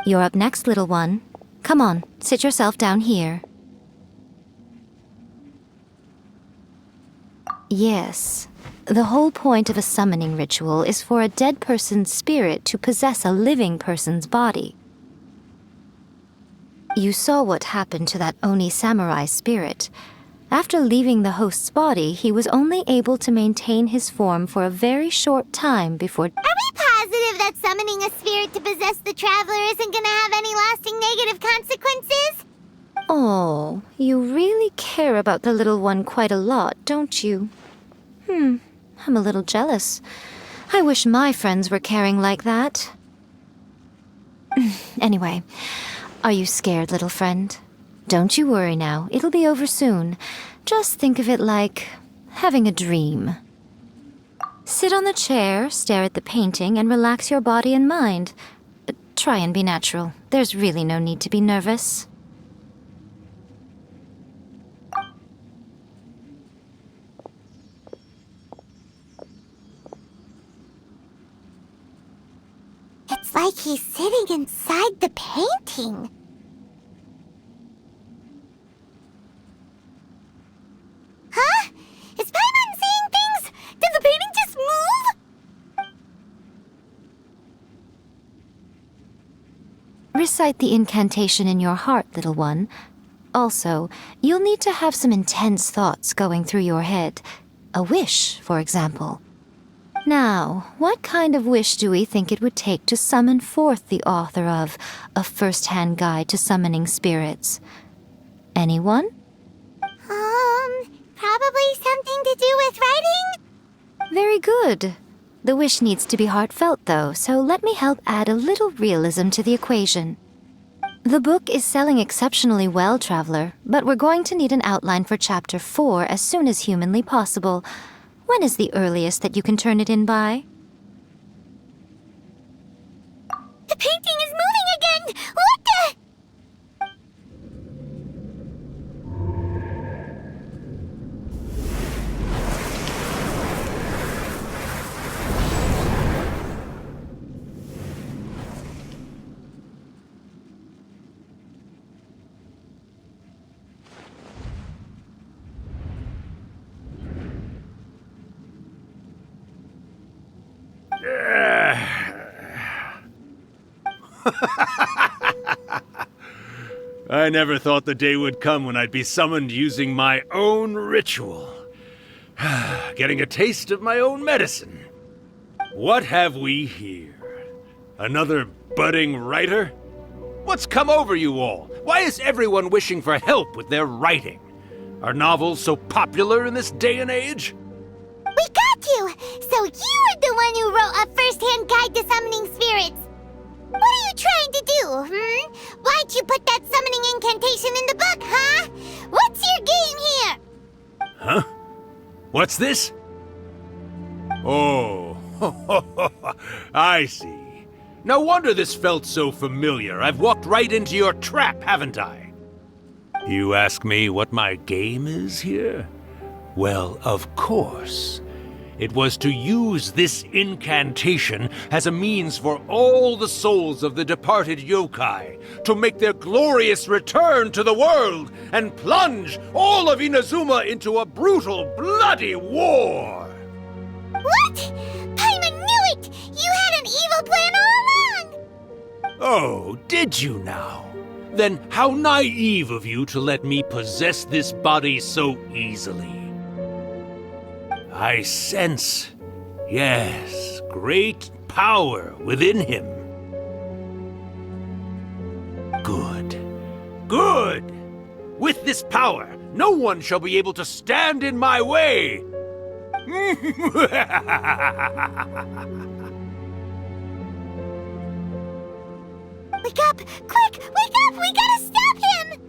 You're up next, little one. Come on, sit yourself down here. Yes. The whole point of a summoning ritual is for a dead person's spirit to possess a living person's body. You saw what happened to that Oni samurai spirit. After leaving the host's body, he was only able to maintain his form for a very short time before... Are we positive that summoning a spirit to possess the traveler isn't gonna have any lasting negative consequences? Oh, you really care about the little one quite a lot, don't you? I'm a little jealous. I wish my friends were caring like that. Anyway, are you scared, little friend? Don't you worry now, it'll be over soon. Just think of it like having a dream. Sit on the chair, stare at the painting, and relax your body and mind. But try and be natural. There's really no need to be nervous. It's like he's sitting inside the painting. Huh? Is Paimon seeing things? Did the painting just move? Recite the incantation in your heart, little one. Also, you'll need to have some intense thoughts going through your head. A wish, for example. Now, what kind of wish do we think it would take to summon forth the author of A First-Hand Guide to Summoning Spirits? Anyone? Probably something to do with writing? Very good. The wish needs to be heartfelt, though, so let me help add a little realism to the equation. The book is selling exceptionally well, Traveler, but we're going to need an outline for Chapter 4 as soon as humanly possible. When is the earliest that you can turn it in by? The painting is moving again! What the... I never thought the day would come when I'd be summoned using my own ritual. Getting a taste of my own medicine. What have we here? Another budding writer? What's come over you all? Why is everyone wishing for help with their writing? Are novels so popular in this day and age? We got you! So you are the one who wrote A First-Hand Guide to Summoning Spirits! What are you trying to do, Why'd you put that summoning incantation in the book, huh? What's your game here? Huh? What's this? Oh, I see. No wonder this felt so familiar. I've walked right into your trap, haven't I? You ask me what my game is here? Well, of course. It was to use this incantation as a means for all the souls of the departed yokai to make their glorious return to the world and plunge all of Inazuma into a brutal, bloody war! What? Paimon knew it! You had an evil plan all along! Oh, did you now? Then how naive of you to let me possess this body so easily. I sense, yes, great power within him. Good. Good! With this power, no one shall be able to stand in my way! Wake up! Quick! Wake up! We gotta stop him!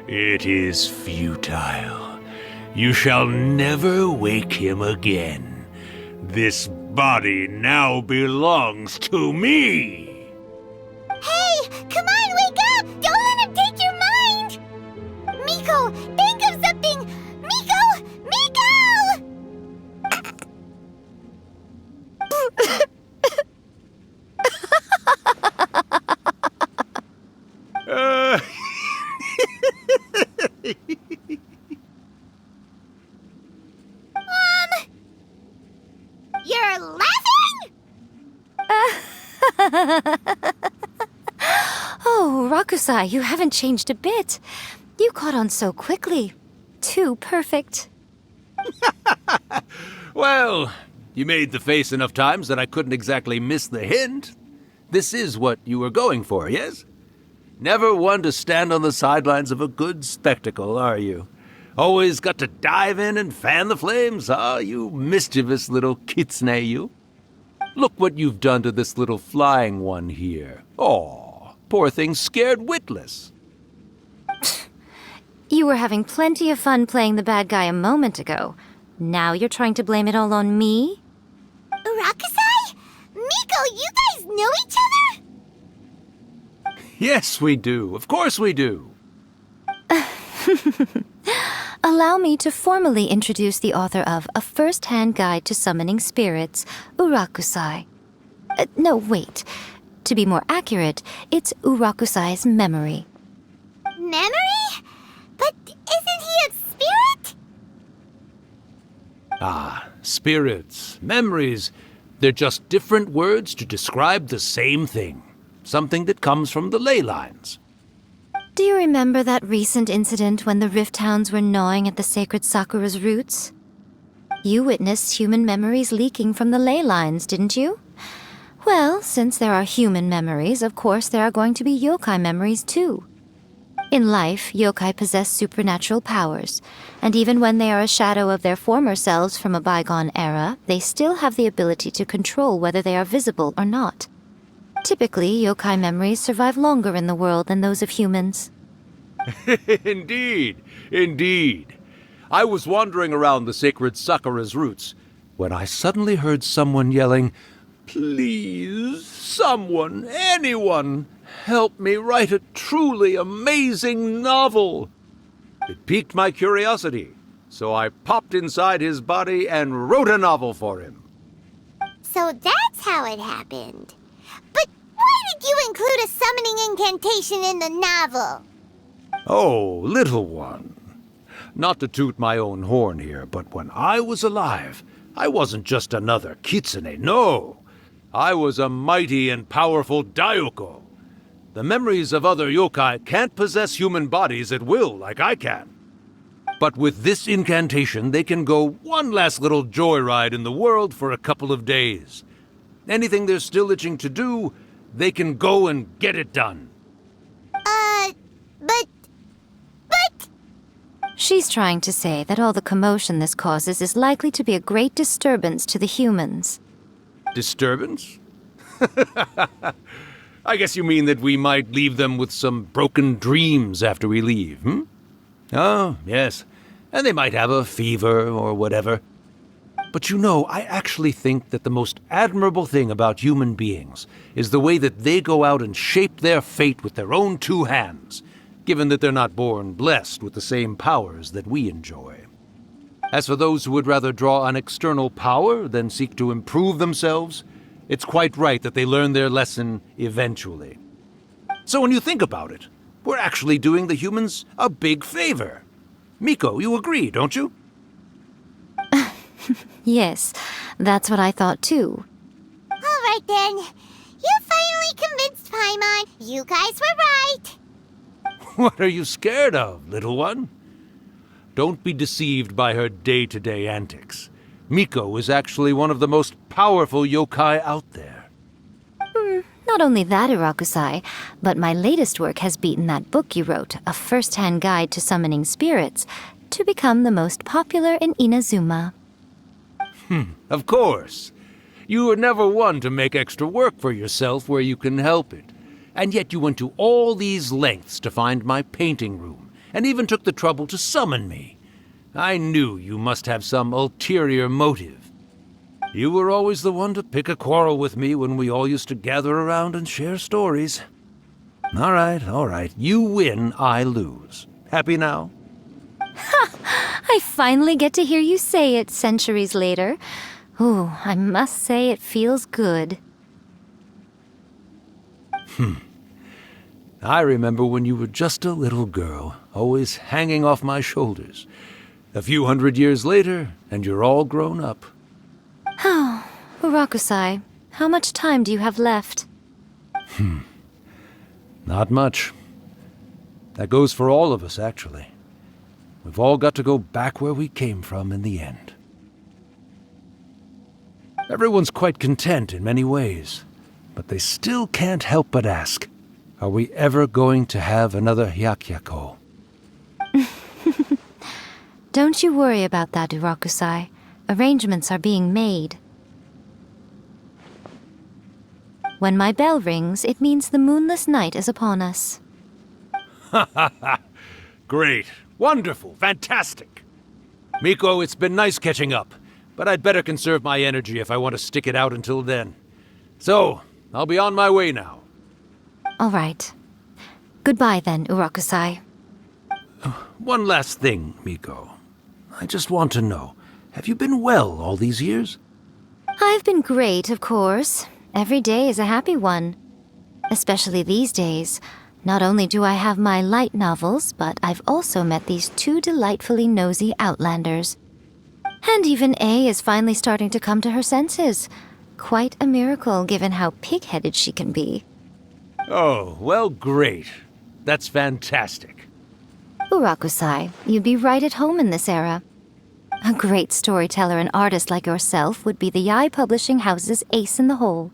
It is futile. You shall never wake him again. This body now belongs to me! Hey! Come on, wake up! Don't let him take your mind! Miko, think of something! Miko! Miko! laughing? Oh, Rakusai, you haven't changed a bit. You caught on so quickly. Too perfect. Well, you made the face enough times that I couldn't exactly miss the hint. This is what you were going for, yes? Never one to stand on the sidelines of a good spectacle, are you? Always got to dive in and fan the flames, ah, you mischievous little kitsune, you. Look what you've done to this little flying one here. Aw, poor thing scared witless. You were having plenty of fun playing the bad guy a moment ago. Now you're trying to blame it all on me? Rakusai? Miko, you guys know each other? Yes, we do. Of course we do. Allow me to formally introduce the author of A First-Hand Guide to Summoning Spirits, Urakusai. No, wait. To be more accurate, it's Urakusai's memory. Memory? But isn't he a spirit? Ah, spirits, memories. They're just different words to describe the same thing. Something that comes from the ley lines. Do you remember that recent incident when the Rift Hounds were gnawing at the sacred Sakura's roots? You witnessed human memories leaking from the ley lines, didn't you? Well, since there are human memories, of course there are going to be yokai memories too. In life, yokai possess supernatural powers, and even when they are a shadow of their former selves from a bygone era, they still have the ability to control whether they are visible or not. Typically, yokai memories survive longer in the world than those of humans. Indeed, indeed. I was wandering around the sacred Sakura's roots when I suddenly heard someone yelling, "Please, someone, anyone, help me write a truly amazing novel." It piqued my curiosity, so I popped inside his body and wrote a novel for him. So that's how it happened. But why did you include a summoning incantation in the novel? Oh, little one. Not to toot my own horn here, but when I was alive, I wasn't just another kitsune, no. I was a mighty and powerful Daiyoko. The memories of other yokai can't possess human bodies at will like I can. But with this incantation, they can go one last little joyride in the world for a couple of days. Anything they're still itching to do, they can go and get it done. But... She's trying to say that all the commotion this causes is likely to be a great disturbance to the humans. Disturbance? I guess you mean that we might leave them with some broken dreams after we leave, hmm? Oh, yes. And they might have a fever or whatever. But you know, I actually think that the most admirable thing about human beings is the way that they go out and shape their fate with their own two hands, given that they're not born blessed with the same powers that we enjoy. As for those who would rather draw on external power than seek to improve themselves, it's quite right that they learn their lesson eventually. So when you think about it, we're actually doing the humans a big favor. Miko, you agree, don't you? Yes, that's what I thought too. All right then. You finally convinced Paimon. You guys were right. What are you scared of, little one? Don't be deceived by her day-to-day antics. Miko is actually one of the most powerful yokai out there. Not only that, Urakusai, but my latest work has beaten that book you wrote, A First-Hand Guide to Summoning Spirits, to become the most popular in Inazuma. Of course. You were never one to make extra work for yourself where you can help it. And yet you went to all these lengths to find my painting room, and even took the trouble to summon me. I knew you must have some ulterior motive. You were always the one to pick a quarrel with me when we all used to gather around and share stories. All right. You win, I lose. Happy now? I finally get to hear you say it centuries later. Ooh, I must say it feels good. I remember when you were just a little girl, always hanging off my shoulders. A few 100 years later, and you're all grown up. Urakusai, how much time do you have left? Not much. That goes for all of us, actually. We've all got to go back where we came from in the end. Everyone's quite content in many ways, but they still can't help but ask, are we ever going to have another Hyakyako? Don't you worry about that, Urakusai. Arrangements are being made. When my bell rings, it means the moonless night is upon us. Great. Wonderful. Fantastic. Miko, it's been nice catching up, but I'd better conserve my energy if I want to stick it out until then. So, I'll be on my way now. All right. Goodbye then, Urakusai. One last thing, Miko. I just want to know, have you been well all these years? I've been great, of course. Every day is a happy one. Especially these days. Not only do I have my light novels, but I've also met these two delightfully nosy outlanders. And even A is finally starting to come to her senses. Quite a miracle, given how pig-headed she can be. Oh, well, great. That's fantastic. Urakusai, you'd be right at home in this era. A great storyteller and artist like yourself would be the Yae Publishing House's ace in the hole.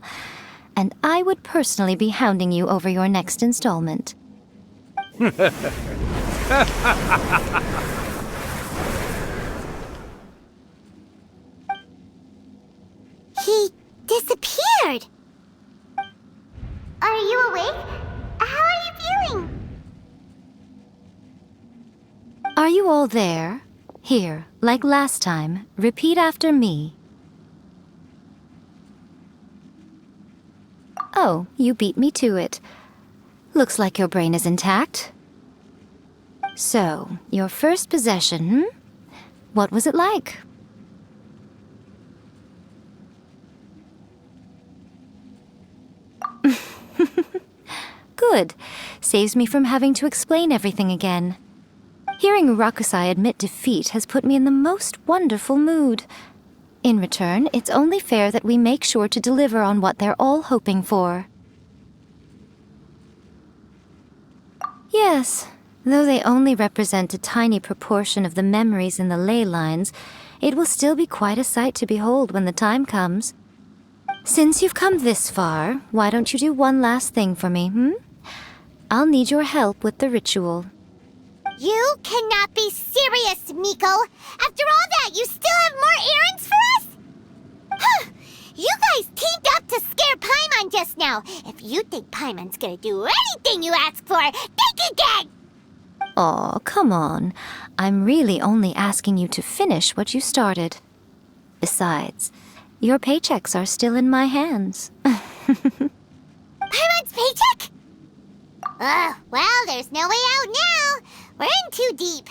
And I would personally be hounding you over your next installment. He disappeared. Are you awake? How are you feeling? Are you all there? Here, like last time, repeat after me. Oh, you beat me to it. Looks like your brain is intact. So, your first possession, What was it like? Good. Saves me from having to explain everything again. Hearing Urakusai admit defeat has put me in the most wonderful mood. In return, it's only fair that we make sure to deliver on what they're all hoping for. Yes, though they only represent a tiny proportion of the memories in the ley lines, it will still be quite a sight to behold when the time comes. Since you've come this far, why don't you do one last thing for me, I'll need your help with the ritual. You cannot be serious, Miko! After all that, you still have more errands for us? You guys teamed up to scare Paimon just now. If you think Paimon's gonna do anything you ask for, think again! Aw, come on. I'm really only asking you to finish what you started. Besides, your paychecks are still in my hands. Paimon's paycheck? Well, there's no way out now. We're in too deep.